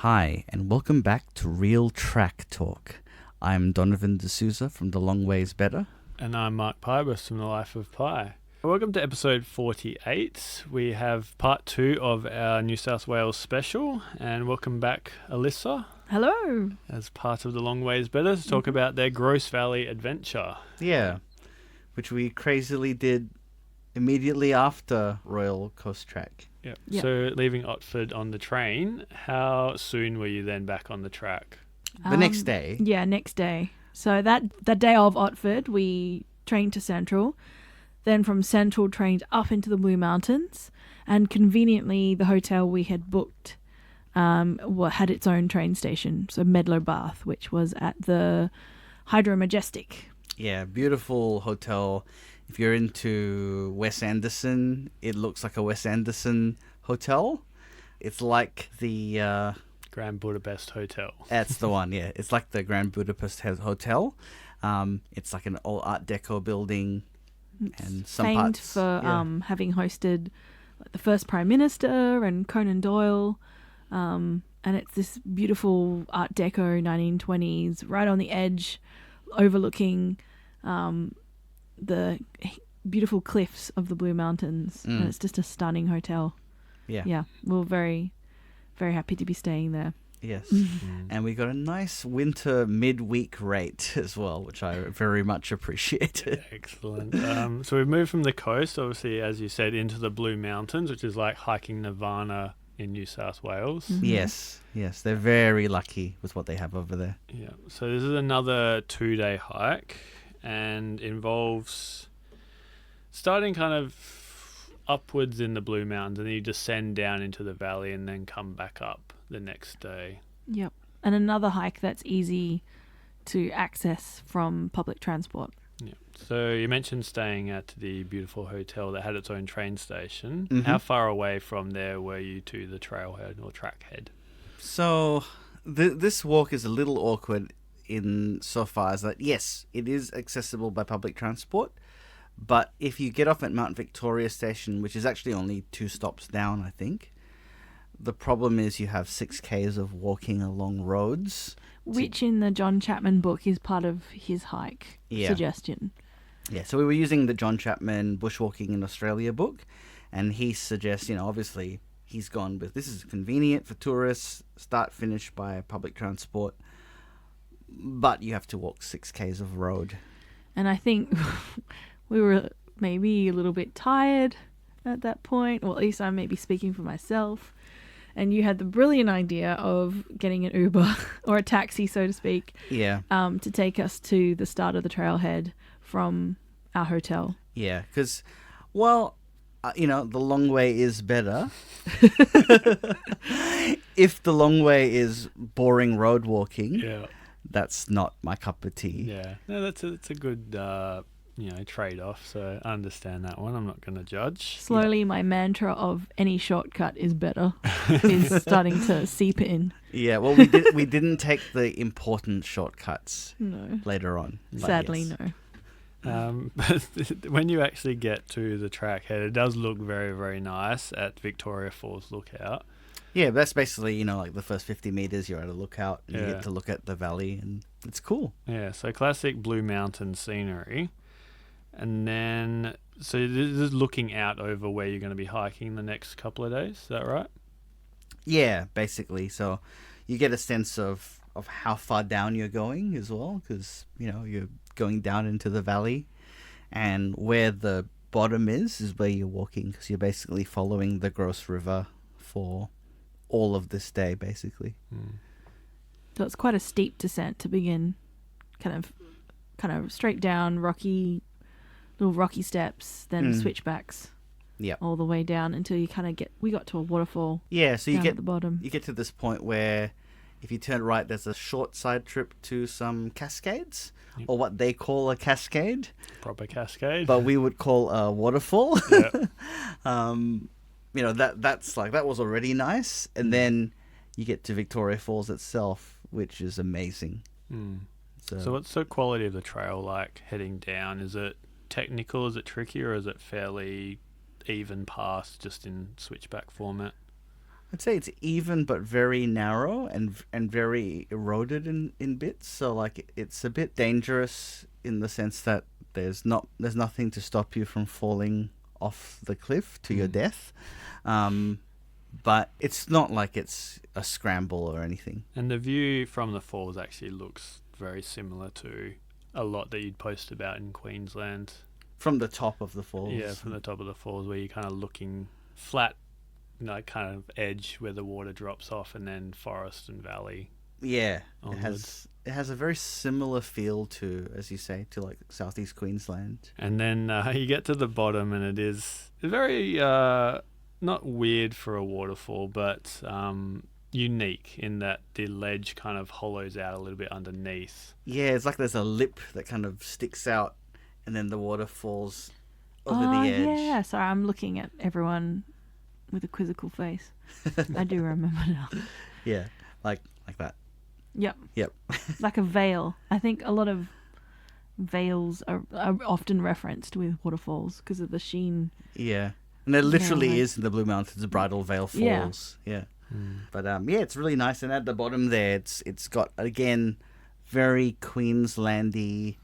Hi, and welcome back to Real Track Talk. I'm Donovan D'Souza from The Long Ways Better. And I'm Mark Pybus from The Life of Pi. Welcome to episode 48. We have part 2 of our New South Wales special, and welcome back Alyssa. Hello. As part of The Long Ways Better to talk about their Grose Valley adventure. Yeah, which we crazily did immediately after Royal Coast Track. Yep. Yep. So leaving Otford on the train, how soon were you then back on the track? The next day. Yeah, next day. So that day of Otford, we trained to Central. Then from Central, trained up into the Blue Mountains. And conveniently, the hotel we had booked had its own train station. So Medlow Bath, which was at the Hydro Majestic. Yeah, beautiful hotel. If you're into Wes Anderson, it looks like a Wes Anderson hotel. It's like the... Grand Budapest Hotel. That's the one, yeah. It's like the Grand Budapest Hotel. It's like an old Art Deco building. And some famed parts, for yeah. having hosted like, the first Prime Minister and Conan Doyle. And it's this beautiful Art Deco 1920s, right on the edge, overlooking the beautiful cliffs of the Blue Mountains. And it's just a stunning hotel. Yeah. We were very, very happy to be staying there. Yes. And we got a nice winter midweek rate as well, which I very much appreciated. Excellent. So we've moved from the coast, obviously, as you said, into the Blue Mountains, which is like hiking Nirvana in New South Wales. Yes. They're very lucky with what they have over there. Yeah. So this is another 2-day hike and involves starting kind of upwards in the Blue Mountains, and then you descend down into the valley and then come back up the next day. Yep. And another hike that's easy to access from public transport. Yeah. So you mentioned staying at the beautiful hotel that had its own train station. Mm-hmm. How far away from there were you to the trailhead or trackhead? So this walk is a little awkward in so far as that, yes, it is accessible by public transport, but if you get off at Mount Victoria Station, which is actually only 2 stops down, I think, the problem is you have 6 Ks of walking along roads. Which in the John Chapman book is part of his hike suggestion. Yeah, so we were using the John Chapman Bushwalking in Australia book, and he suggests, obviously he's gone with this is convenient for tourists, start finish by public transport, but you have to walk 6 Ks of road. And I think we were maybe a little bit tired at that point, or at least I may be speaking for myself. And you had the brilliant idea of getting an Uber or a taxi, so to speak, to take us to the start of the trailhead from our hotel. Yeah, because, the long way is better. If the long way is boring road walking, that's not my cup of tea. Yeah, no, that's a good trade-off. So I understand that one. I'm not going to judge. Slowly, my mantra of any shortcut is better is starting to seep in. Yeah, well, we didn't take the important shortcuts later on. Sadly, no. But when you actually get to the trackhead, it does look very, very nice at Victoria Falls Lookout. Yeah, that's basically, like the first 50 meters, you're at a lookout and you get to look at the valley, and it's cool. Yeah, so classic Blue Mountain scenery. And then, so this is looking out over where you're going to be hiking the next couple of days, is that right? Yeah, basically. So you get a sense of how far down you're going as well, because, you're going down into the valley, and where the bottom is where you're walking, because you're basically following the Grose River for all of this day, basically. So it's quite a steep descent to begin, kind of straight down, little rocky steps, then switchbacks. Yeah, all the way down until you kind of we got to a waterfall. Yeah, so you get at the bottom. You get to this point where if you turn right, there's a short side trip to some cascades, or what they call a cascade. Proper cascade. But we would call a waterfall. Yeah. That was already nice, and then you get to Victoria Falls itself, which is amazing. So what's the quality of the trail like heading down? Is it technical? Is it tricky, or is it fairly even pass just in switchback format? I'd say it's even but very narrow and very eroded in bits. So like it's a bit dangerous in the sense that there's nothing to stop you from falling off the cliff to your death. But it's not like it's a scramble or anything. And the view from the falls actually looks very similar to a lot that you'd post about in Queensland. From the top of the falls. Yeah, from the top of the falls where you're kind of looking flat, kind of edge where the water drops off, and then forest and valley. Yeah, onwards. it has a very similar feel to, as you say, to like southeast Queensland. And then you get to the bottom, and it is very not weird for a waterfall, but unique in that the ledge kind of hollows out a little bit underneath. Yeah, it's like there's a lip that kind of sticks out, and then the water falls over the edge. Yeah, sorry, I'm looking at everyone with a quizzical face. I do remember now. Yeah, like that. Yep. Yep. Like a veil. I think a lot of veils are often referenced with waterfalls because of the sheen. Yeah, and there literally right. is in the Blue Mountains a bridal veil falls. Yeah. But yeah, it's really nice, and at the bottom there, it's got again very Queenslandy,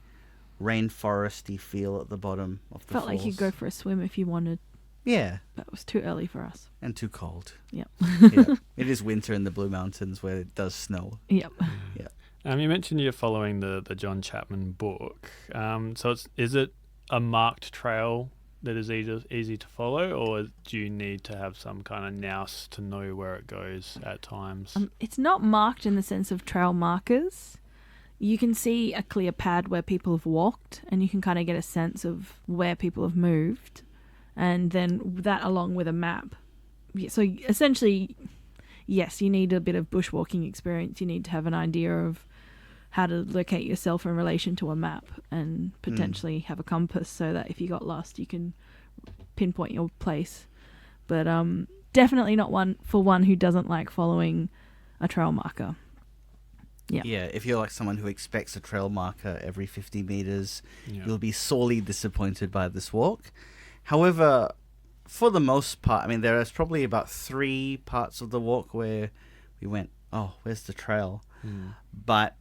rainforesty feel at the bottom of the Felt falls. like you'd go for a swim if you wanted, Yeah, but it was too early for us. and too cold. Yep. Yeah. It is winter in the Blue Mountains where it does snow. Yep. Yeah. You mentioned you're following the John Chapman book. So is it a marked trail that is easy to follow, or do you need to have some kind of nous to know where it goes at times? It's not marked in the sense of trail markers. You can see a clear pad where people have walked, and you can kind of get a sense of where people have moved, and then that along with a map. So essentially, yes, you need a bit of bushwalking experience. You need to have an idea of how to locate yourself in relation to a map, and potentially have a compass so that if you got lost, you can pinpoint your place. But definitely not one who doesn't like following a trail marker. Yeah. Yeah, if you're like someone who expects a trail marker every 50 meters, Yeah. you'll be sorely disappointed by this walk. However, for the most part, I mean, there is probably about 3 parts of the walk where we went, oh, where's the trail? But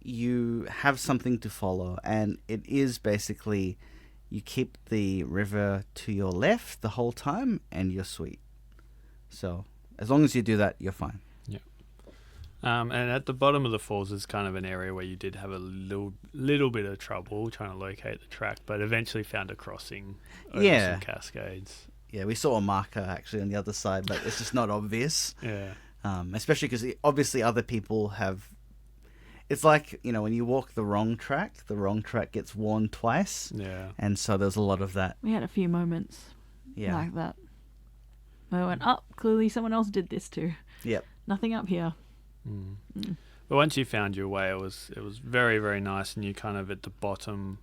you have something to follow, and it is basically you keep the river to your left the whole time, and you're sweet. So as long as you do that, you're fine. And at the bottom of the falls is kind of an area where you did have a little bit of trouble trying to locate the track, but eventually found a crossing over some cascades. Yeah, we saw a marker actually on the other side, but it's just not obvious. Yeah. Especially because obviously other people have... It's like, when you walk the wrong track gets worn twice. Yeah. And so there's a lot of that. We had a few moments like that. I went, clearly someone else did this too. Yep. Nothing up here. But once you found your way, it was very, very nice, and you kind of at the bottom,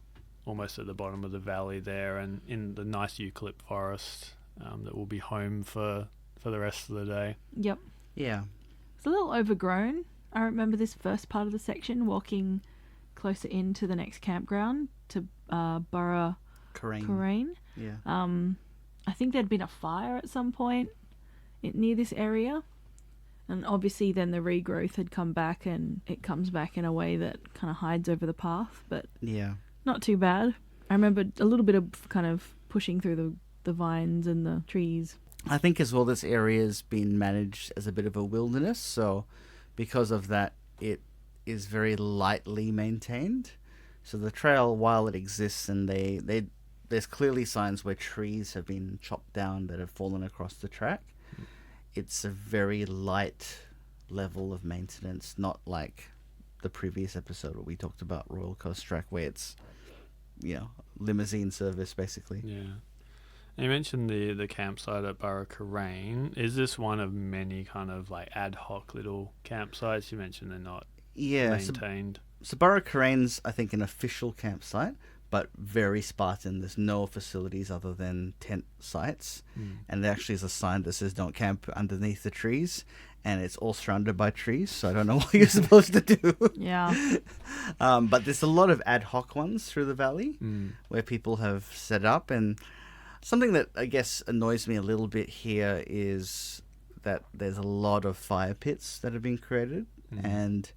almost at the bottom of the valley there, and in the nice eucalypt forest that will be home for the rest of the day. Yep. Yeah. It's a little overgrown. I remember this first part of the section walking closer into the next campground to Burra Coraine. Yeah. I think there'd been a fire at some point near this area. And obviously then the regrowth had come back, and it comes back in a way that kind of hides over the path, but Yeah. not too bad. I remember a little bit of kind of pushing through the vines and the trees. I think as well this area's been managed as a bit of a wilderness, so because of that it is very lightly maintained. So the trail, while it exists, and there's clearly signs where trees have been chopped down that have fallen across the track, it's a very light level of maintenance, not like the previous episode where we talked about Royal Coast Track, where it's, limousine service basically. Yeah. And you mentioned the campsite at Burra Coraine. Is this one of many kind of like ad hoc little campsites? You mentioned they're not maintained. So Burra Coraine's, I think, an official campsite, but very Spartan. There's no facilities other than tent sites. And there actually is a sign that says don't camp underneath the trees, and it's all surrounded by trees, so I don't know what you're supposed to do. Yeah. But there's a lot of ad hoc ones through the valley where people have set up, and something that I guess annoys me a little bit here is that there's a lot of fire pits that have been created, and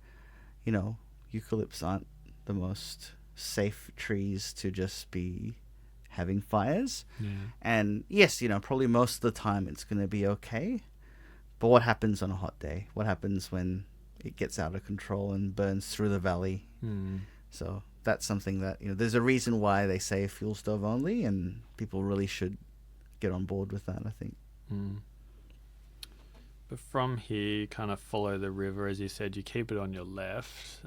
eucalypts aren't the most safe trees to just be having fires. Yeah. And yes, probably most of the time it's going to be okay. But what happens on a hot day? What happens when it gets out of control and burns through the valley? So that's something that, there's a reason why they say fuel stove only, and people really should get on board with that, I think. But from here, you kind of follow the river. As you said, you keep it on your left.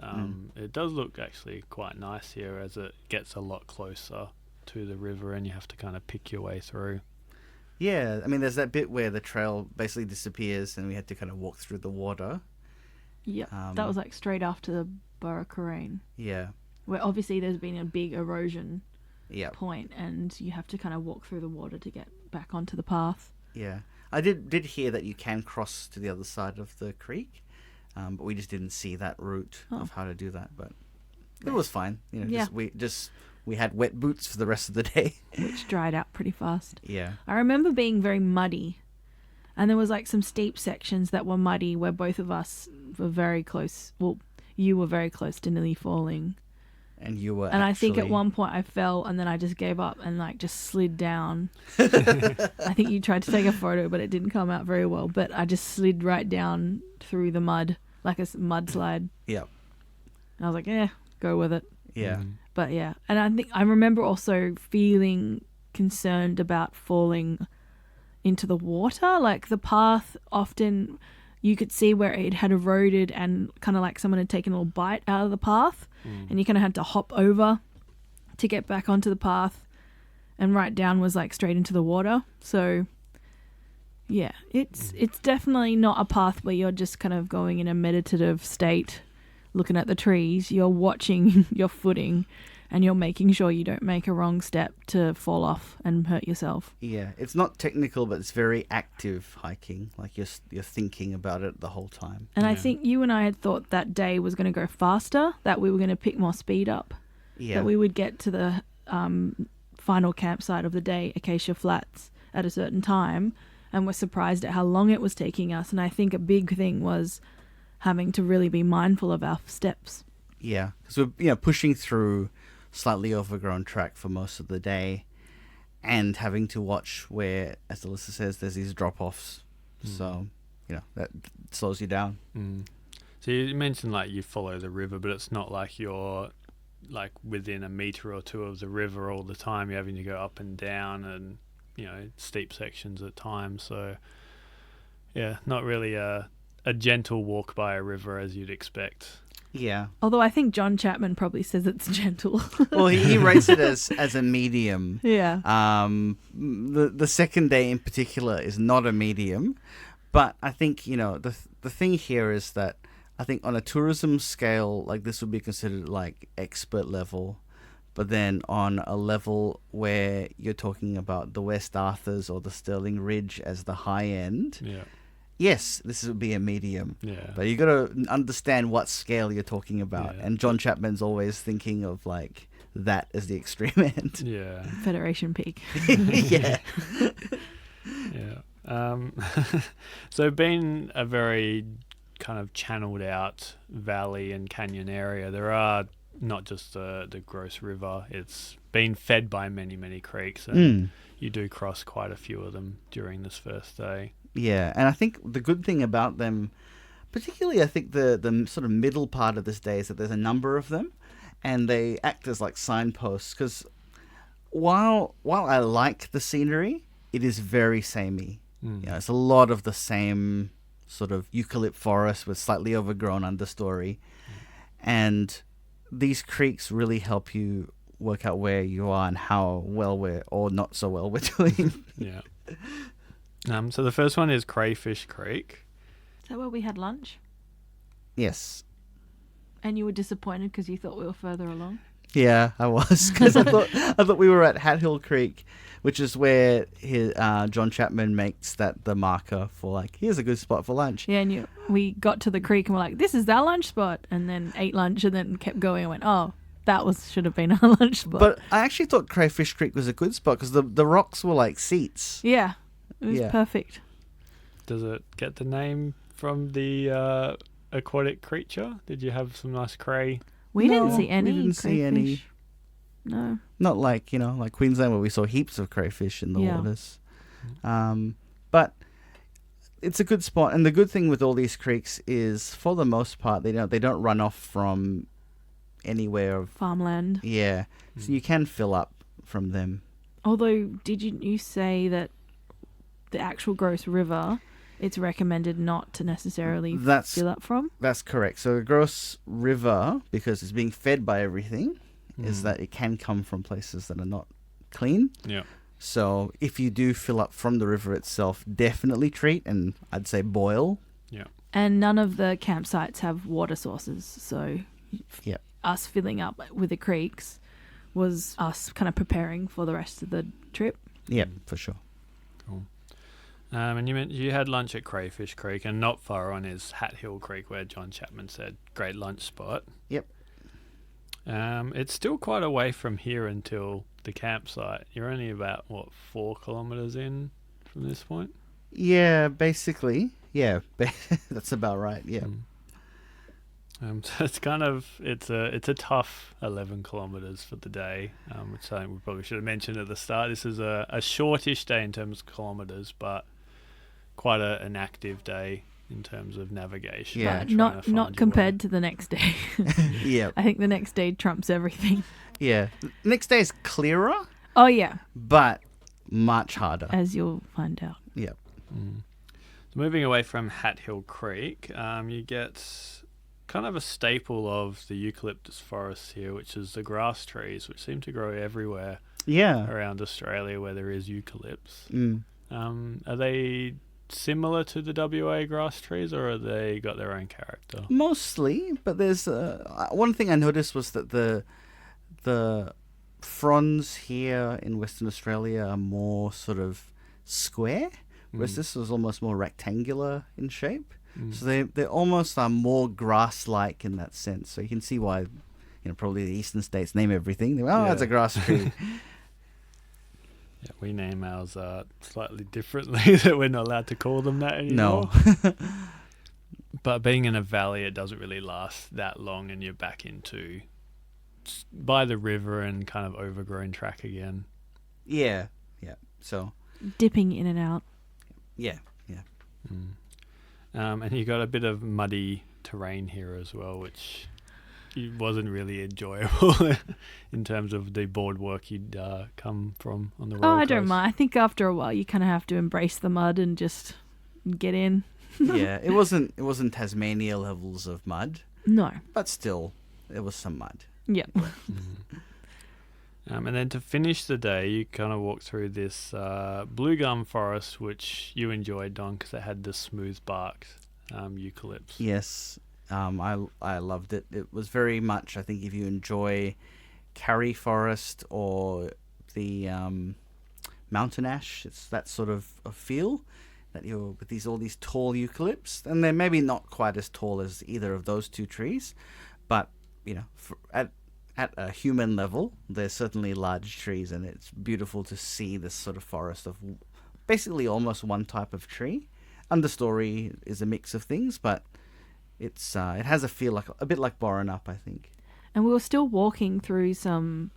It does look actually quite nice here as it gets a lot closer to the river and you have to kind of pick your way through. Yeah, I mean, there's that bit where the trail basically disappears and we had to kind of walk through the water. Yeah, that was like straight after the Burracoraine. Yeah. Where obviously there's been a big erosion point, and you have to kind of walk through the water to get back onto the path. Yeah. I did hear that you can cross to the other side of the creek, but we just didn't see that route of how to do that. But it was fine. We had wet boots for the rest of the day. Which dried out pretty fast. Yeah. I remember being very muddy. And there was like some steep sections that were muddy where both of us were very close. Well, you were very close to nearly falling. And you were I think at one point I fell and then I just gave up and like just slid down. I think you tried to take a photo, but it didn't come out very well. But I just slid right down through the mud, like a mudslide. Yep. And I was like, go with it. Yeah. But yeah. And I think I remember also feeling concerned about falling into the water. Like the path, often you could see where it had eroded and kind of like someone had taken a little bite out of the path, and you kind of had to hop over to get back onto the path, and right down was like straight into the water. So yeah, it's definitely not a path where you're just kind of going in a meditative state looking at the trees. You're watching your footing and you're making sure you don't make a wrong step to fall off and hurt yourself. Yeah, it's not technical, but it's very active hiking. Like you're thinking about it the whole time. And I think you and I had thought that day was going to go faster, that we were going to pick more speed up, that we would get to the final campsite of the day, Acacia Flats, at a certain time, and we're surprised at how long it was taking us. And I think a big thing was having to really be mindful of our steps. Yeah, because we're pushing through slightly overgrown track for most of the day and having to watch where, as Alyssa says, there's these drop-offs. So, that slows you down. So you mentioned like you follow the river, but it's not like you're like within a meter or two of the river all the time. You're having to go up and down and, steep sections at times. So, yeah, not really a gentle walk by a river as you'd expect. Yeah. Although I think John Chapman probably says it's gentle. Well, he rates it as a medium. Yeah. The second day in particular is not a medium, but I think the thing here is that I think on a tourism scale, like this would be considered like expert level, but then on a level where you're talking about the West Arthurs or the Stirling Ridge as the high end. Yeah. Yes, this would be a medium. Yeah. But you got to understand what scale you're talking about. Yeah. And John Chapman's always thinking of like that as the extreme end. Yeah. Federation Peak. Yeah. Yeah. So being a very kind of channeled out valley and canyon area, there are not just the Grose River. It's been fed by many, many creeks, and you do cross quite a few of them during this first day. Yeah, and I think the good thing about them, particularly I think the sort of middle part of this day, is that there's a number of them, and they act as like signposts. Because while I like the scenery, it is very samey. It's a lot of the same sort of eucalypt forest with slightly overgrown understory, and these creeks really help you work out where you are and how well or not so well we're doing. Yeah. So the first one is Crayfish Creek. Is that where we had lunch? Yes. And you were disappointed because you thought we were further along? Yeah, I was, because I thought we were at Hat Hill Creek, which is where John Chapman makes the marker for like, here's a good spot for lunch. Yeah, and we got to the creek and we're like, this is our lunch spot, and then ate lunch and then kept going and went, oh, that should have been our lunch spot. But I actually thought Crayfish Creek was a good spot because the rocks were like seats. Yeah. It was perfect. Does it get the name from the aquatic creature? Did you have some nice cray? We No, didn't see any we didn't see any. crayfish. No. Not like, like Queensland where we saw heaps of crayfish in the Yeah. waters. But it's a good spot. And the good thing with all these creeks is, for the most part, they don't run off from anywhere of... Farmland. Yeah. So you can fill up from them. Although, did you say that the actual Grose River, it's recommended not to necessarily fill up from? That's correct. So the Grose River, because it's being fed by everything, is that it can come from places that are not clean. Yeah. So if you do fill up from the river itself, definitely treat, and I'd say boil. Yeah. And none of the campsites have water sources, so Yep. us filling up with the creeks was us kind of preparing for the rest of the trip. Yeah, for sure. Cool. And you had lunch at Crayfish Creek, and not far on is Hat Hill Creek, where John Chapman said great lunch spot. Yep. It's still quite away from here until the campsite. You're only about 4 kilometers in from this point. Yeah, basically. Yeah, that's about right. Yeah. So it's kind of it's a tough 11 kilometers for the day, which I think we probably should have mentioned at the start. This is a shortish day in terms of kilometers, but quite an active day in terms of navigation. Yeah. But trying to not find your compared way. to the next day. Yeah. I think the next day trumps everything. Yeah. Next day is clearer, Oh yeah, but much harder. as you'll find out. Yeah. So moving away from Hat Hill Creek, you get kind of a staple of the eucalyptus forests here, which is the grass trees, which seem to grow everywhere Yeah. around Australia where there is eucalypts. Mm. Are they similar to the WA grass trees, or are they got their own character? Mostly, but there's one thing I noticed was that the fronds here in Western Australia are more sort of square, whereas this was almost more rectangular in shape. So they almost are more grass-like in that sense. So you can see why, probably the eastern states name everything. They're, Yeah. it's a grass tree. Yeah, we name ours slightly differently, that we're not allowed to call them that anymore. No. But being in a valley, it doesn't really last that long, and you're back into by the river and kind of overgrown track again. Yeah. So, Dipping in and out. yeah. And you got a bit of muddy terrain here as well, which wasn't really enjoyable in terms of the boardwalk you'd come from on the road. I don't mind. I think after a while you kind of have to embrace the mud and just get in. Yeah, it wasn't Tasmania levels of mud, No. but still, there was some mud. Yeah. And then to finish the day, you kind of walk through this blue gum forest, which you enjoyed, Don, because it had the smooth barked eucalypts. Yes, I loved it. It was very much, I think, if you enjoy Karri Forest or the mountain ash, it's that sort of a feel that you're with all these tall eucalypts, and they're maybe not quite as tall as either of those two trees, but at a human level, they're certainly large trees, and it's beautiful to see this sort of forest of basically almost one type of tree. Understory is a mix of things, but it has a feel a bit like Borenup, I think. And we were still walking through some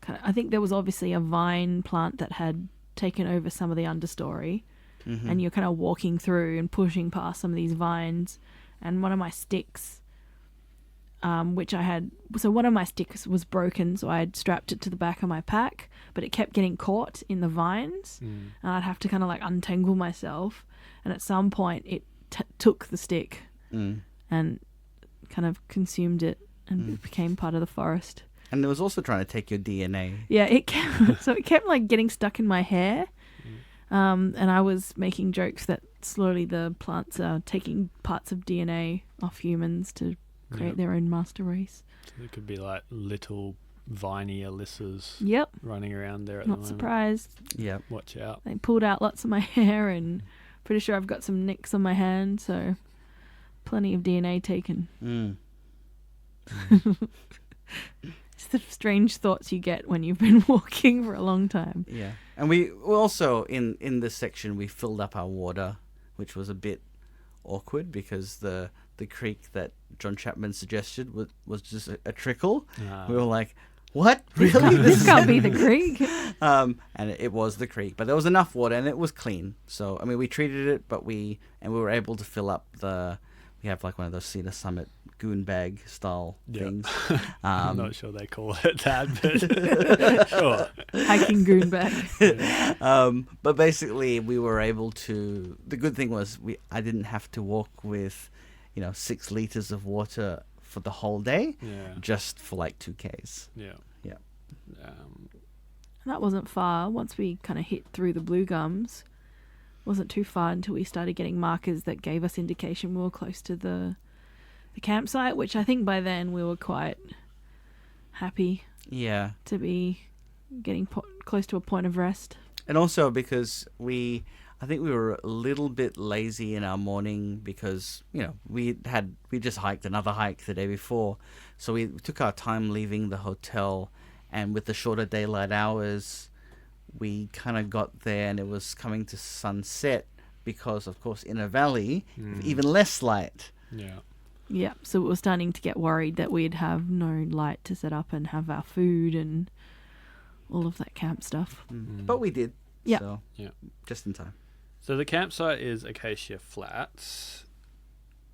I think there was obviously a vine plant that had taken over some of the understory. Mm-hmm. And you're kind of walking through and pushing past some of these vines. And one of my sticks, one of my sticks was broken, so I had strapped it to the back of my pack, but it kept getting caught in the vines, and I'd have to kind of like untangle myself. And at some point, it took the stick and kind of consumed it, and it became part of the forest. And it was also trying to take your DNA. Yeah, it kept like getting stuck in my hair. And I was making jokes that slowly the plants are taking parts of DNA off humans to create their own master race. So it could be like little viney Alyssas Yep. running around there at Not the moment. surprised. Yeah. Watch out. They pulled out lots of my hair, and pretty sure I've got some nicks on my hand, so plenty of DNA taken. It's the strange thoughts you get when you've been walking for a long time. Yeah. And we also, in this section, we filled up our water which was a bit awkward because the creek that John Chapman suggested was just a trickle. We were like, what? Really? This can't be the creek. And it was the creek, but there was enough water and it was clean. So, I mean, we treated it, but we were able to fill up we have like one of those Cedar Summit goon bag style things. I'm not sure they call it that, but sure. Hiking goon bag. But basically we were able to, the good thing was I didn't have to walk with, 6 liters of water for the whole day, just for like 2Ks. Yeah. That wasn't far. Once we kind of hit through the blue gums, wasn't too far until we started getting markers that gave us indication we were close to the campsite, which I think by then we were quite happy to be getting close to a point of rest. And also because I think we were a little bit lazy in our morning because, we just hiked another hike the day before. So we took our time leaving the hotel, and with the shorter daylight hours, we kind of got there and it was coming to sunset because, of course, in a valley, even less light. Yeah. Yeah, so we were starting to get worried that we'd have no light to set up and have our food and all of that camp stuff. But we did. Yeah. So, just in time. So the campsite is Acacia Flats.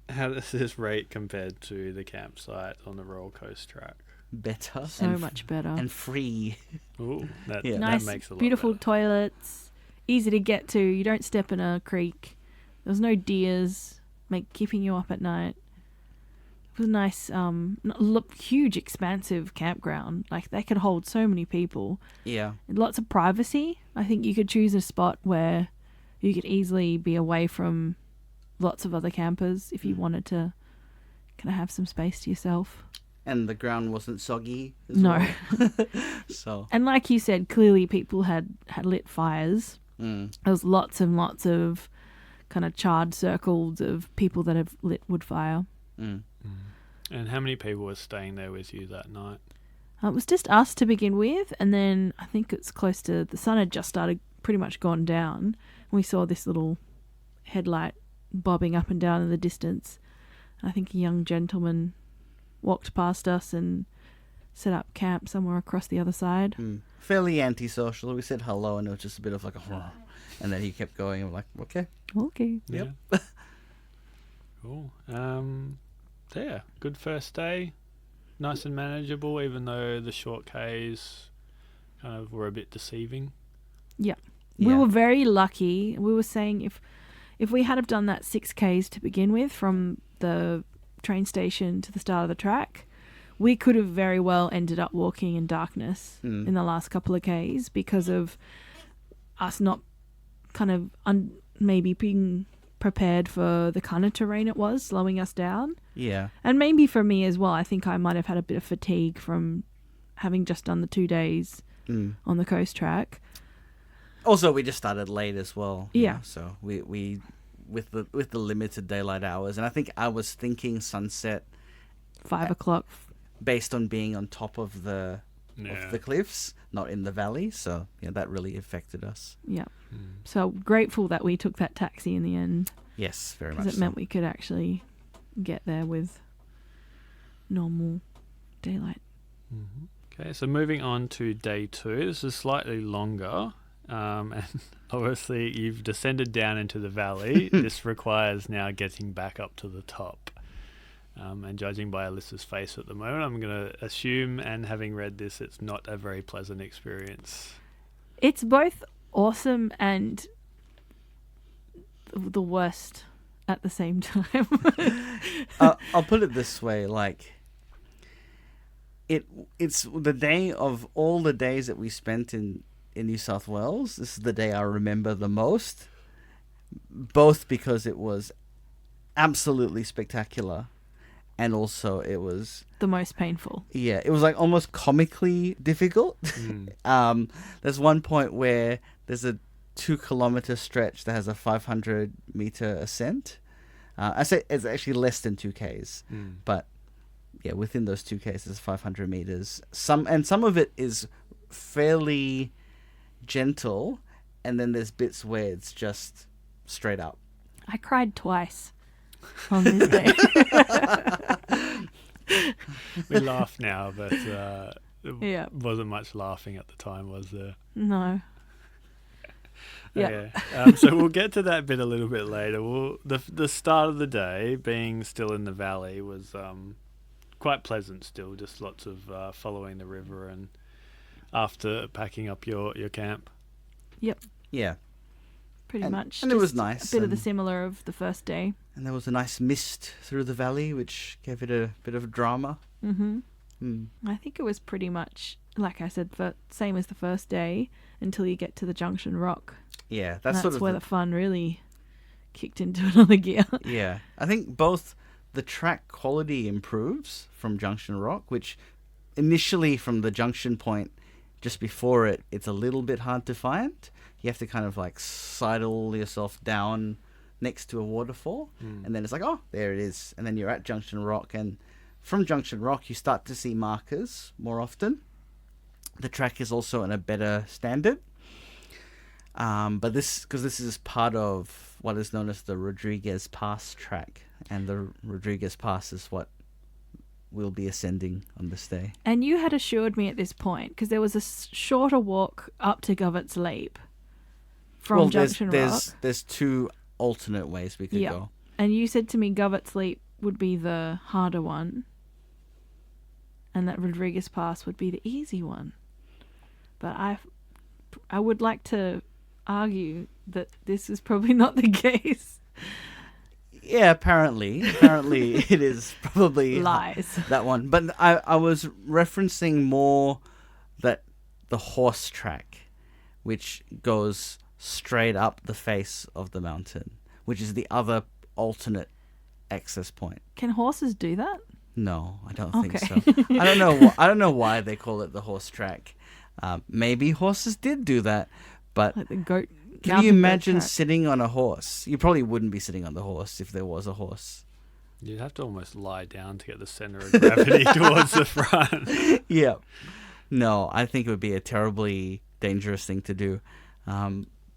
How does this rate compared to the campsite on the Royal Coast Track? Better. So much better. And free. Ooh, that nice, makes a lot beautiful better. Toilets, easy to get to. You don't step in a creek. There's no deers keeping you up at night. It was nice, huge, expansive campground. Like, they could hold so many people. Yeah. And lots of privacy. I think you could choose a spot where you could easily be away from lots of other campers if you wanted to kind of have some space to yourself. And the ground wasn't soggy as No. well. So. And like you said, clearly people had lit fires. There was lots and lots of kind of charred circles of people that have lit wood fire. And how many people were staying there with you that night? It was just us to begin with, and then I think it's close to, the sun had just started, pretty much gone down. We saw this little headlight bobbing up and down in the distance. I think a young gentleman walked past us and set up camp somewhere across the other side. Fairly antisocial. We said hello and it was just a bit of like a and then he kept going and we're like, okay. Yep. Cool. Yeah, good first day. Nice and manageable, even though the short Ks kind of were a bit deceiving. Yeah. We were very lucky. We were saying if we had have done that 6Ks to begin with from the train station to the start of the track, we could have very well ended up walking in darkness in the last couple of Ks because of us not kind of maybe being prepared for the kind of terrain it was, slowing us down. Yeah. And maybe for me as well, I think I might have had a bit of fatigue from having just done the 2 days on the coast track. Also, we just started late as well. Yeah. So we with the limited daylight hours, and I think I was thinking sunset 5 o'clock. Based on being on top of the cliffs, not in the valley. So that really affected us. Yeah. So grateful that we took that taxi in the end. Yes, very much. Because it meant we could actually get there with normal daylight. Okay, so moving on to day 2. This is slightly longer. And obviously you've descended down into the valley. This requires now getting back up to the top. And judging by Alyssa's face at the moment, I'm going to assume, and having read this, it's not a very pleasant experience. It's both awesome and the worst at the same time. I'll put it this way, like it's the day of all the days that we spent in New South Wales. This is the day I remember the most, both because it was absolutely spectacular and also it was the most painful. Yeah, it was like almost comically difficult. There's one point where there's a 2-kilometer stretch that has a 500-meter ascent. I say it's actually less than 2Ks, but yeah, within those 2Ks there's 500 meters. Some of it is fairly gentle, and then there's bits where it's just straight up. I cried twice on this day. We laugh now, but Yeah. wasn't much laughing at the time, was there? No. Yeah. Okay. So we'll get to that bit a little bit later. The start of the day, being still in the valley, was quite pleasant still, just lots of following the river and after packing up your camp. Yep. Yeah. Pretty much. And it was Just nice. A bit of the and- similar of the first day. And there was a nice mist through the valley, which gave it a bit of drama. Mm-hmm. Mm. I think it was pretty much, like I said, same as the first day until you get to the Junction Rock. Yeah, That's sort of where the fun really kicked into another gear. Yeah, I think both the track quality improves from Junction Rock, which initially from the junction point just before it, it's a little bit hard to find. You have to kind of like sidle yourself down next to a waterfall, and then it's like, oh, there it is. And then you're at Junction Rock, and from Junction Rock, you start to see markers more often. The track is also in a better standard. But because this is part of what is known as the Rodriguez Pass track, and the Rodriguez Pass is what we'll be ascending on this day. And you had assured me at this point, because there was a shorter walk up to Govert's Leap from Junction Rock. There's two alternate ways we could go. And you said to me Govert's Leap would be the harder one, and that Rodriguez Pass would be the easy one. But I would like to argue that this is probably not the case. Yeah, apparently it is probably Lies. that one. But I was referencing more that the horse track, which goes straight up the face of the mountain, which is the other alternate access point. Can horses do that? No, I don't think Okay. so. I don't know. I don't know why they call it the horse track. Maybe horses did do that, but Like the goat. can you mountain goat imagine track. sitting on a horse? You probably wouldn't be sitting on the horse if there was a horse. You'd have to almost lie down to get the center of gravity towards the front. Yeah. No, I think it would be a terribly dangerous thing to do.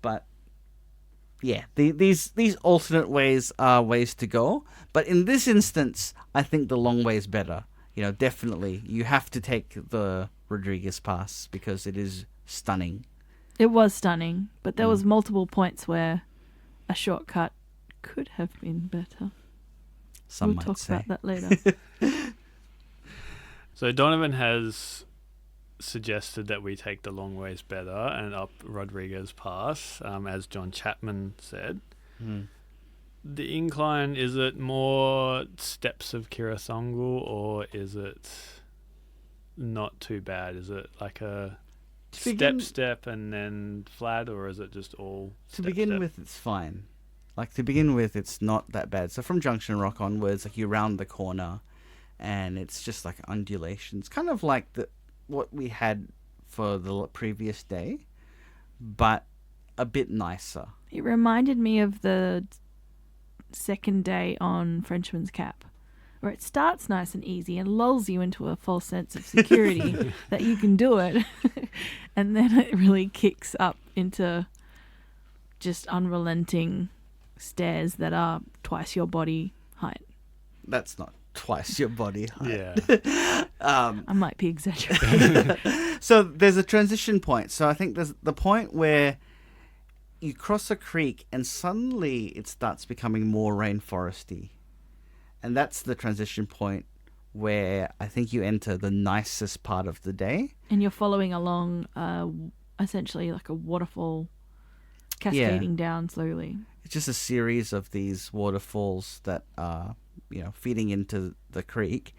But yeah, these alternate ways are ways to go. But in this instance, I think the long way is better. You know, definitely you have to take the Rodriguez Pass because it is stunning. It was stunning, but there was multiple points where a shortcut could have been better. Some We'll might talk say. about that later. So Donovan has suggested that we take the long ways better and up Rodriguez Pass, as John Chapman said. Mm. The incline, is it more steps of Kirathongal or is it not too bad? Is it like a step and then flat, or is it just all To begin with, it's fine. Like, to begin with, it's not that bad. So from Junction Rock onwards, like, you round the corner, and it's just like undulations. Kind of like what we had for the previous day, but a bit nicer. It reminded me of the second day on Frenchman's Cap, where it starts nice and easy and lulls you into a false sense of security that you can do it, and then it really kicks up into just unrelenting stairs that are twice your body height. That's not twice your body height. Yeah. I might be exaggerating. So there's a transition point. So I think there's the point where you cross a creek and suddenly it starts becoming more rainforesty. And that's the transition point where I think you enter the nicest part of the day. And you're following along essentially like a waterfall cascading down slowly. It's just a series of these waterfalls that are, feeding into the creek.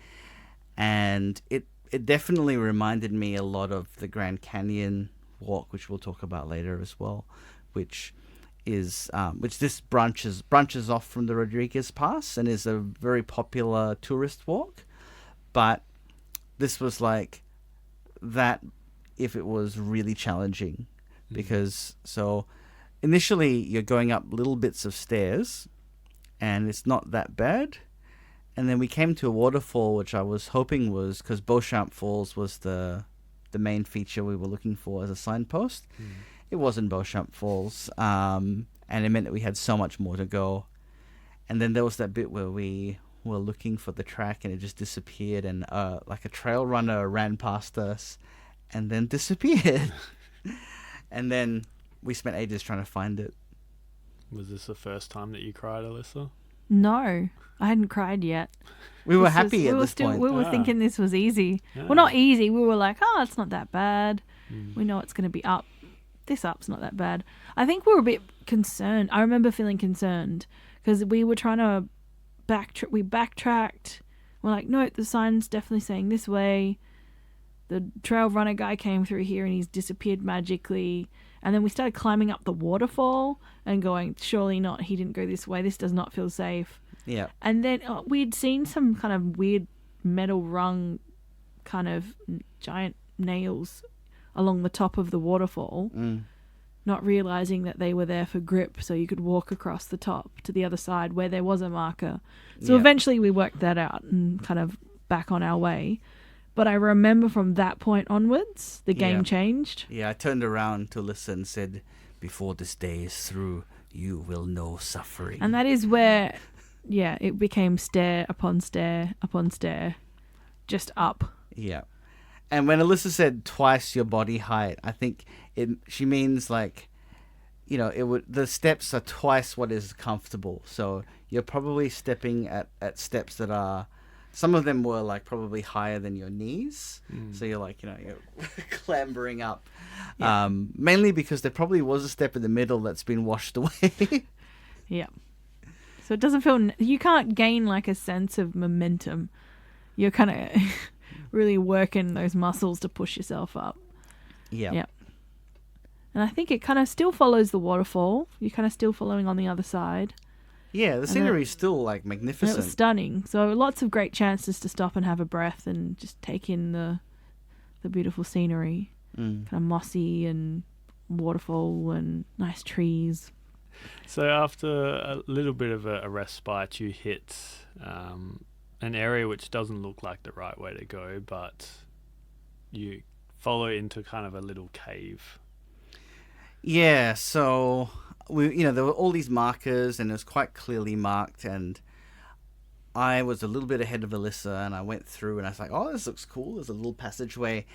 And it definitely reminded me a lot of the Grand Canyon walk, which we'll talk about later as well, which this branches off from the Rodriguez Pass and is a very popular tourist walk. But this was like that if it was really challenging, because so initially you're going up little bits of stairs and it's not that bad. And then we came to a waterfall, which I was hoping was, because Beauchamp Falls was the main feature we were looking for as a signpost. It wasn't Beauchamp Falls, and it meant that we had so much more to go. And then there was that bit where we were looking for the track and it just disappeared, and like a trail runner ran past us and then disappeared. And then we spent ages trying to find it. Was this the first time that you cried, Alyssa? No, I hadn't cried yet. We were This was- happy at this point. We were Ah. thinking this was easy. Yeah. Well, not easy. We were like, oh, it's not that bad. Mm. We know it's going to be up. This up's not that bad. I think we were a bit concerned. I remember feeling concerned because we were trying to we backtracked. We're like, no, the sign's definitely saying this way. The trail runner guy came through here and he's disappeared magically. And then we started climbing up the waterfall and going, surely not. He didn't go this way. This does not feel safe. Yeah. And then we'd seen some kind of weird metal rung kind of giant nails along the top of the waterfall, not realizing that they were there for grip so you could walk across the top to the other side where there was a marker. So Yeah. eventually we worked that out and kind of back on our way. But I remember from that point onwards, the game Yeah. changed. Yeah, I turned around to listen and said, before this day is through, you will know suffering. And that is where, yeah, it became stair upon stair upon stair, just up. Yeah. And when Alyssa said twice your body height, I think she means like, you know, the steps are twice what is comfortable. So you're probably stepping at steps that are, some of them were like probably higher than your knees. So you're like, you know, you're clambering up. Yeah. Mainly because there probably was a step in the middle that's been washed away. Yeah. So it doesn't feel, you can't gain like a sense of momentum. You're kind of really working those muscles to push yourself up. Yeah. Yeah. And I think it kind of still follows the waterfall. You're kind of still following on the other side. Yeah, the scenery is still like And it magnificent. was stunning. So lots of great chances to stop and have a breath and just take in the beautiful scenery. Kind of mossy and waterfall and nice trees. So after a little bit of a respite, you hit an area which doesn't look like the right way to go, but you follow into kind of a little cave. Yeah, so there were all these markers and it was quite clearly marked, and I was a little bit ahead of Alyssa and I went through and I was like, oh, this looks cool. There's a little passageway.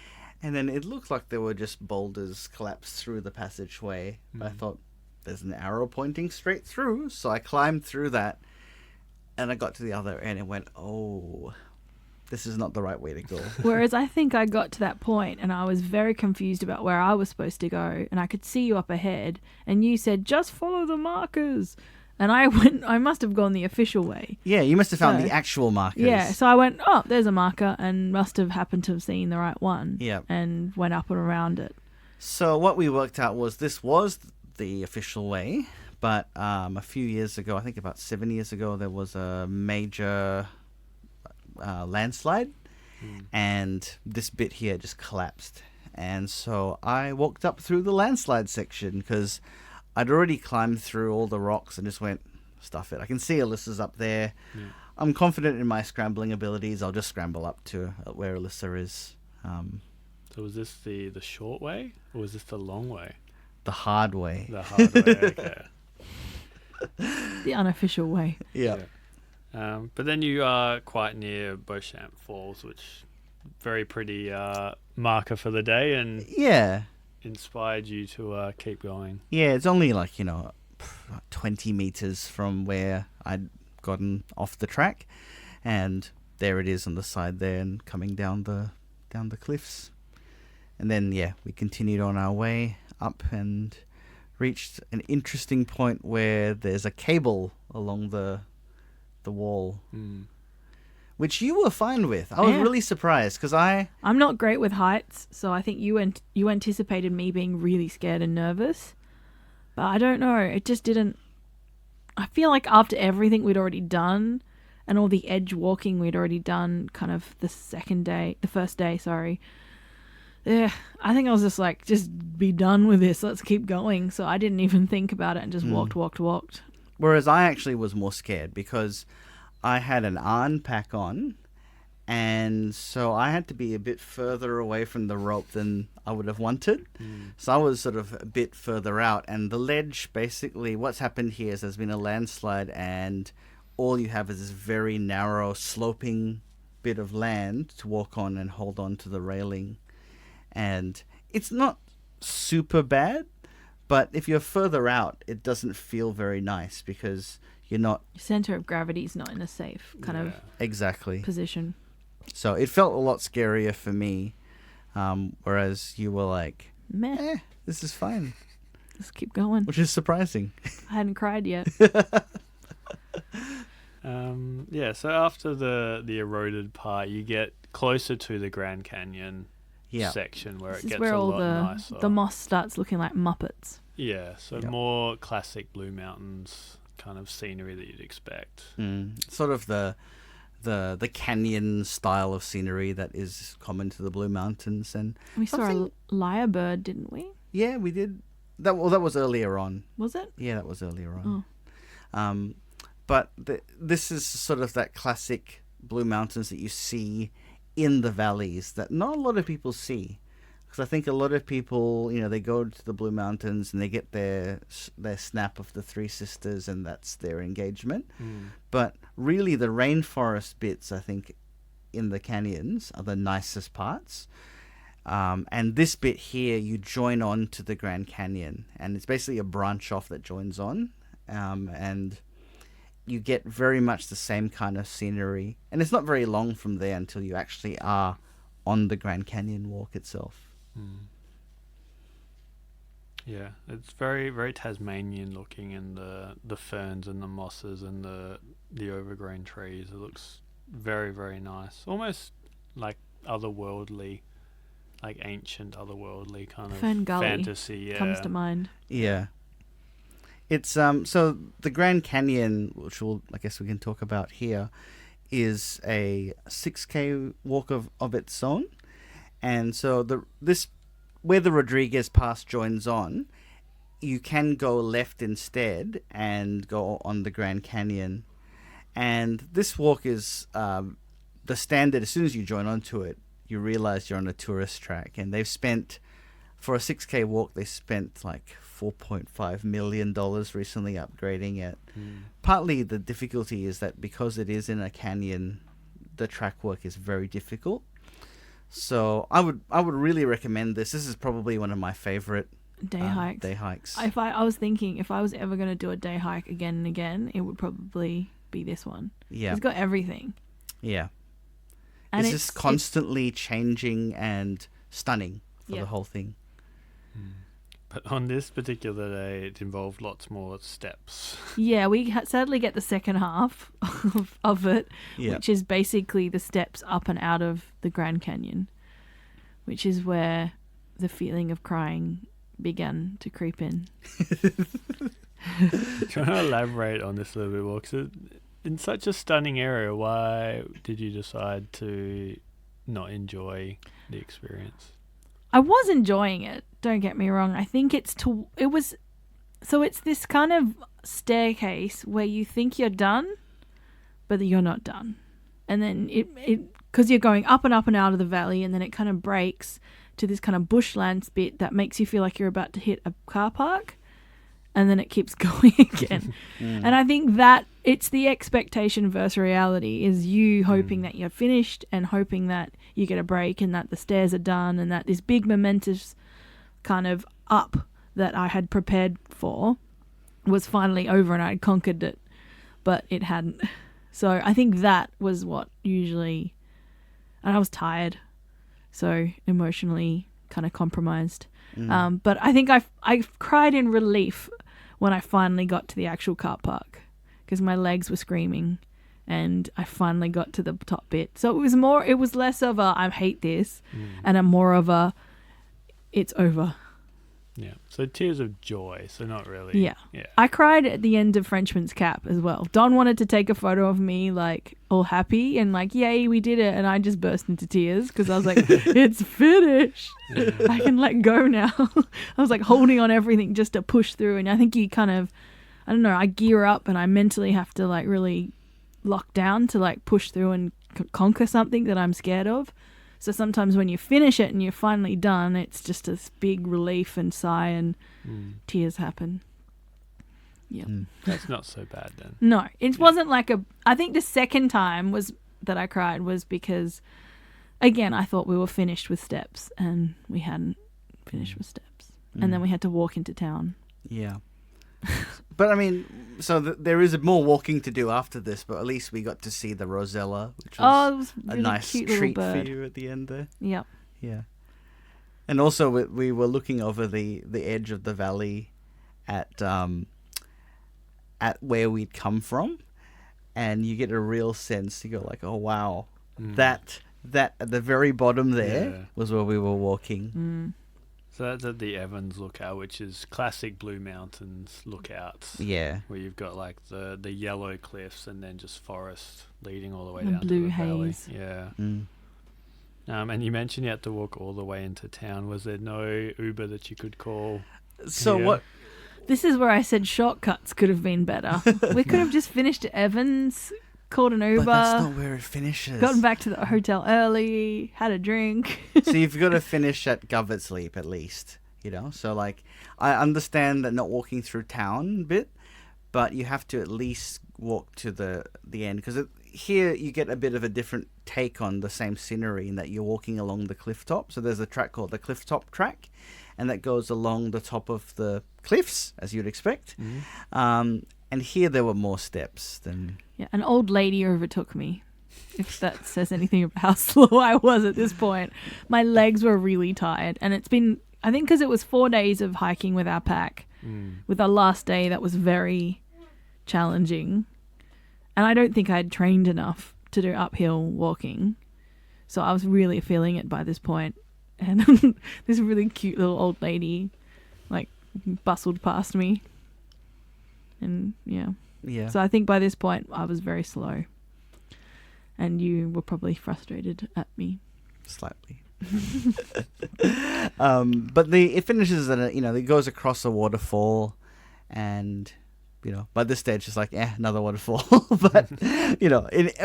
And then it looked like there were just boulders collapsed through the passageway. But I thought, there's an arrow pointing straight through. So I climbed through that and I got to the other end and went, oh, this is not the right way to go. Whereas I think I got to that point and I was very confused about where I was supposed to go, and I could see you up ahead and you said, just follow the markers. And I must have gone the official way. Yeah, you must have found So- the actual markers. Yeah, so I went, oh, there's a marker, and must have happened to have seen the right one. Yeah. And went up and around it. So what we worked out was this was the official way, but a few years ago, I think about 7 years ago, there was a major landslide, and this bit here just collapsed. And so I walked up through the landslide section because I'd already climbed through all the rocks and just went, stuff it. I can see Alyssa's up there. Yeah. I'm confident in my scrambling abilities. I'll just scramble up to where Alyssa is. So was this the short way, or was this the long way? The hard way. The hard way, okay. The unofficial way. Yeah. But then you are quite near Beauchamp Falls, which very pretty marker for the day, and Yeah. inspired you to keep going. Yeah, it's only like, 20 meters from where I'd gotten off the track, and there it is on the side there and coming down the cliffs. And then, yeah, we continued on our way up and reached an interesting point where there's a cable along the wall, which you were fine with. I was Yeah. really surprised because I'm not great with heights, so I think you anticipated me being really scared and nervous. But I don't know. It just didn't. I feel like after everything we'd already done and all the edge walking we'd already done kind of the first day, sorry. Yeah, I think I was just like, just be done with this. Let's keep going. So I didn't even think about it and just walked. Whereas I actually was more scared because I had an arm pack on, and so I had to be a bit further away from the rope than I would have wanted. So I was sort of a bit further out, and the ledge, basically what's happened here is there's been a landslide, and all you have is this very narrow, sloping bit of land to walk on and hold on to the railing. And it's not super bad, but if you're further out, it doesn't feel very nice because you're not... Your center of gravity is not in a safe kind of Exactly. position. So it felt a lot scarier for me, whereas you were like, Meh. this is fine, Let's keep going. which is surprising. I hadn't cried yet. So after the eroded part, you get closer to the Grand Canyon section where This it is gets where a all lot nicer. the moss starts looking like Muppets. Yeah, so more classic Blue Mountains kind of scenery that you'd expect. Sort of the canyon style of scenery that is common to the Blue Mountains. And We saw a lyrebird, didn't we? yeah, we did. That was earlier on. Was it? Yeah, that was earlier on. But this is sort of that classic Blue Mountains that you see in the valleys that not a lot of people see. Because I think a lot of people, they go to the Blue Mountains and they get their snap of the Three Sisters and that's their engagement. But really the rainforest bits, I think, in the canyons are the nicest parts. And this bit here, you join on to the Grand Canyon. And it's basically a branch off that joins on. And you get very much the same kind of scenery. And it's not very long from there until you actually are on the Grand Canyon walk itself. Yeah, it's very, very Tasmanian looking, and the ferns and the mosses and the overgrown trees. It looks very, very nice. Almost like otherworldly, like ancient otherworldly kind of Fern Gully fantasy. comes to mind. Yeah. It's so the Grand Canyon, which I guess we can talk about here, is a 6K walk of its own. And so where the Rodriguez Pass joins on, you can go left instead and go on the Grand Canyon. And this walk is the standard. As soon as you join onto it, you realize you're on a tourist track. And they've spent, for a 6K walk, they spent like $4.5 million recently upgrading it. Partly the difficulty is that because it is in a canyon, the track work is very difficult. So I would really recommend this. This is probably one of my favorite Day hikes. I was thinking if I was ever going to do a day hike again and again, it would probably be this one. Yeah. It's got everything. Yeah. And it's just constantly changing and stunning for the whole thing. But on this particular day, it involved lots more steps. Yeah, we sadly get the second half of it, which is basically the steps up and out of the Grand Canyon, which is where the feeling of crying began to creep in. Do you want to elaborate on this a little bit more? Because in such a stunning area, why did you decide to not enjoy the experience? I was enjoying it, don't get me wrong. I think it's this kind of staircase where you think you're done, but you're not done. And then because you're going up and up and out of the valley, and then it kind of breaks to this kind of bushlands bit that makes you feel like you're about to hit a car park, and then it keeps going again. And I think that it's the expectation versus reality is you hoping that you're finished and hoping that you get a break and that the stairs are done and that this big momentous kind of up that I had prepared for was finally over and I'd conquered it, but it hadn't. So I think that was what usually, and I was tired, so emotionally kind of compromised. But I think I cried in relief when I finally got to the actual car park because my legs were screaming and I finally got to the top bit. So it was less of a I hate this and a more of a it's over. Yeah. So tears of joy. So not really. Yeah. I cried at the end of Frenchman's Cap as well. Don wanted to take a photo of me like all happy and like, yay, we did it. And I just burst into tears because I was like, it's finished. I can let go now. I was like holding on everything just to push through. And I think you kind of, I don't know, I gear up and I mentally have to like really lock down to like push through and conquer something that I'm scared of. So sometimes when you finish it and you're finally done, it's just this big relief and sigh and tears happen. Yep. That's not so bad then. No, it wasn't like I think the second time that I cried was because, again, I thought we were finished with steps and we hadn't finished with steps. And then we had to walk into town. Yeah. But I mean, so there is more walking to do after this, but at least we got to see the Rosella, which was, it was really a nice cute little treat for bird. you at the end there. Yep. Yeah. And also we were looking over the edge of the valley at where we'd come from, and you get a real sense. You go like, oh wow, that at the very bottom there was where we were walking. So that's at the Evans Lookout, which is classic Blue Mountains lookouts. Yeah. Where you've got like the yellow cliffs and then just forest leading all the way The down blue to the valley. haze. Yeah. Mm. And you mentioned you had to walk all the way into town. Was there no Uber that you could call? So Yeah. what? This is where I said shortcuts could have been better. We could have just finished at Evans, called an Uber, But that's not where it finishes. gotten back to the hotel early, had a drink. So you've got to finish at Govert's Leap at least, you know? So, like, I understand that not walking through town bit, but you have to at least walk to the end. Because here you get a bit of a different take on the same scenery in that you're walking along the cliff top. So there's a track called the Cliff Top Track, and that goes along the top of the cliffs, as you'd expect. And here there were more steps than... Yeah, an old lady overtook me, if that says anything about how slow I was at this point. My legs were really tired, and it's been, I think because it was 4 days of hiking with our pack, with our last day that was very challenging, and I don't think I'd trained enough to do uphill walking, so I was really feeling it by this point. And this really cute little old lady, like, bustled past me, and yeah. Yeah. So I think by this point I was very slow, and you were probably frustrated at me. Slightly. But it finishes at it goes across a waterfall, and by this stage it's like another waterfall. But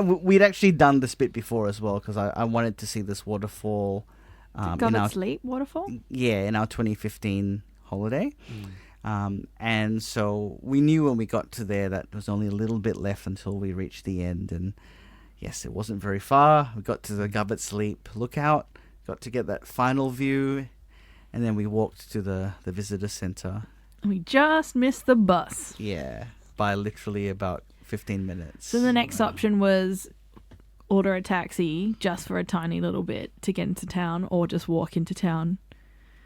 we'd actually done this bit before as well, because I wanted to see this waterfall. Govert's Leap waterfall. Yeah, in our 2015 holiday. And so we knew when we got to there that there was only a little bit left until we reached the end. And yes, it wasn't very far. We got to the Govert's Leap lookout, got to get that final view, and then we walked to the visitor centre. We just missed the bus. Yeah, by literally about 15 minutes. So the next option was order a taxi just for a tiny little bit to get into town, or just walk into town.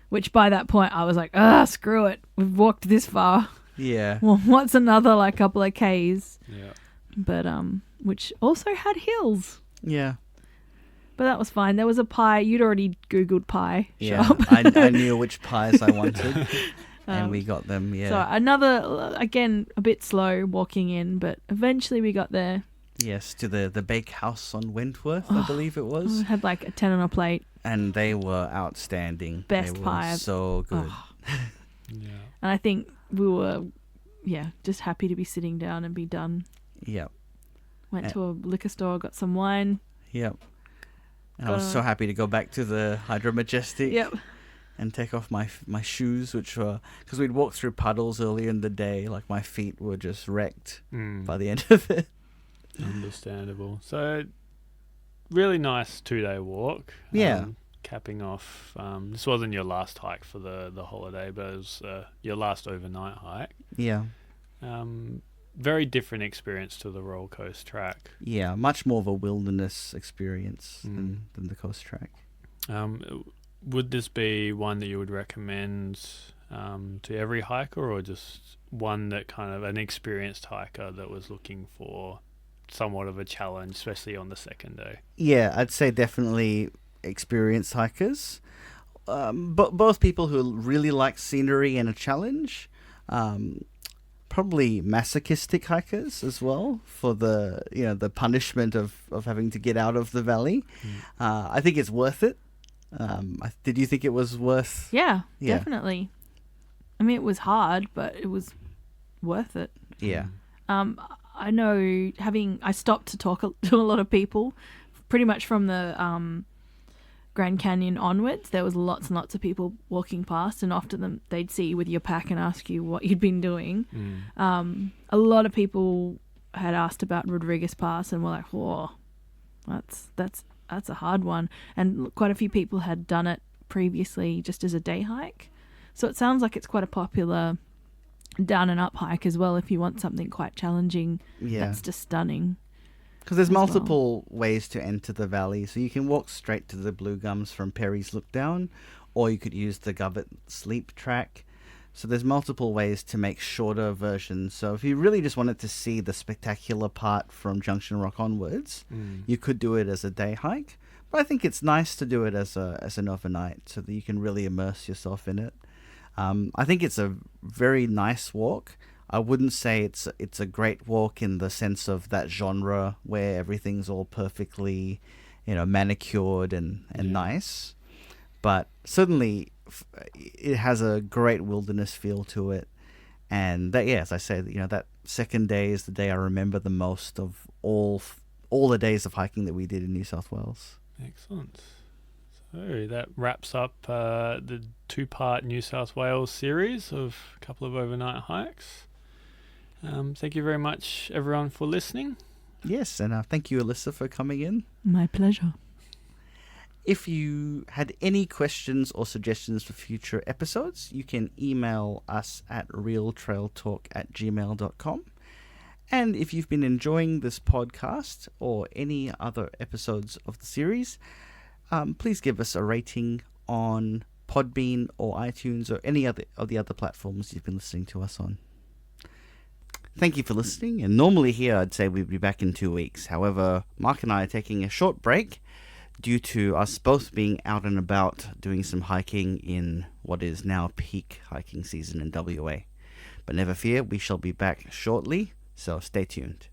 Which by that point I was like, screw it. We've walked this far. Yeah. Well, what's another couple of Ks? Yeah. But which also had hills. Yeah. But that was fine. There was a pie. You'd already Googled pie shop. I knew which pies I wanted, and we got them. Yeah. So another, again, a bit slow walking in, but eventually we got there. Yes, to the bakehouse on Wentworth, I believe it was. Had like a 10 on a plate. And they were outstanding. Best they were pie. so good. Yeah. And I think we were, just happy to be sitting down and be done. Yep. Went to a liquor store, got some wine. Yep. And I was so happy to go back to the Hydro Majestic. Yep. And take off my shoes, which were... Because we'd walked through puddles earlier in the day. Like, my feet were just wrecked by the end of it. Understandable. So, really nice 2-day walk. Yeah. Capping off, this wasn't your last hike for the holiday, but it was your last overnight hike. Yeah. Very different experience to the Royal Coast Track. Yeah, much more of a wilderness experience than the Coast Track. Would this be one that you would recommend to every hiker, or just one that kind of an experienced hiker that was looking for somewhat of a challenge, especially on the second day? Yeah, I'd say definitely experienced hikers, but both people who really like scenery and a challenge, probably masochistic hikers as well, for the the punishment of having to get out of the valley. I think it's worth it. Did you think it was worth? Yeah, definitely. I mean, it was hard, but it was worth it. Yeah. I know, I stopped to talk to a lot of people, pretty much from the Grand Canyon onwards, there was lots and lots of people walking past, and often they'd see you with your pack and ask you what you'd been doing. A lot of people had asked about Rodriguez Pass and were like, "Whoa, that's a hard one." And quite a few people had done it previously just as a day hike. So it sounds like it's quite a popular down and up hike as well if you want something quite challenging. Yeah. That's just stunning. Because there's as well. multiple ways to enter the valley. So you can walk straight to the Blue Gums from Perry's Look Down, or you could use the Govett Sleep Track. So there's multiple ways to make shorter versions. So if you really just wanted to see the spectacular part from Junction Rock onwards, you could do it as a day hike. But I think it's nice to do it as an overnight so that you can really immerse yourself in it. I think it's a very nice walk. I wouldn't say it's a great walk in the sense of that genre where everything's all perfectly, manicured and nice. But certainly it has a great wilderness feel to it. And that, as I say, that second day is the day I remember the most of all the days of hiking that we did in New South Wales. Excellent. So that wraps up the 2-part New South Wales series of a couple of overnight hikes. Thank you very much, everyone, for listening. Yes, and thank you, Alyssa, for coming in. My pleasure. If you had any questions or suggestions for future episodes, you can email us at realtrailtalk@gmail.com. And if you've been enjoying this podcast or any other episodes of the series, please give us a rating on Podbean or iTunes or any other of the other platforms you've been listening to us on. Thank you for listening, and normally here I'd say we'd be back in 2 weeks. However, Mark and I are taking a short break due to us both being out and about doing some hiking in what is now peak hiking season in WA. But never fear, we shall be back shortly, so stay tuned.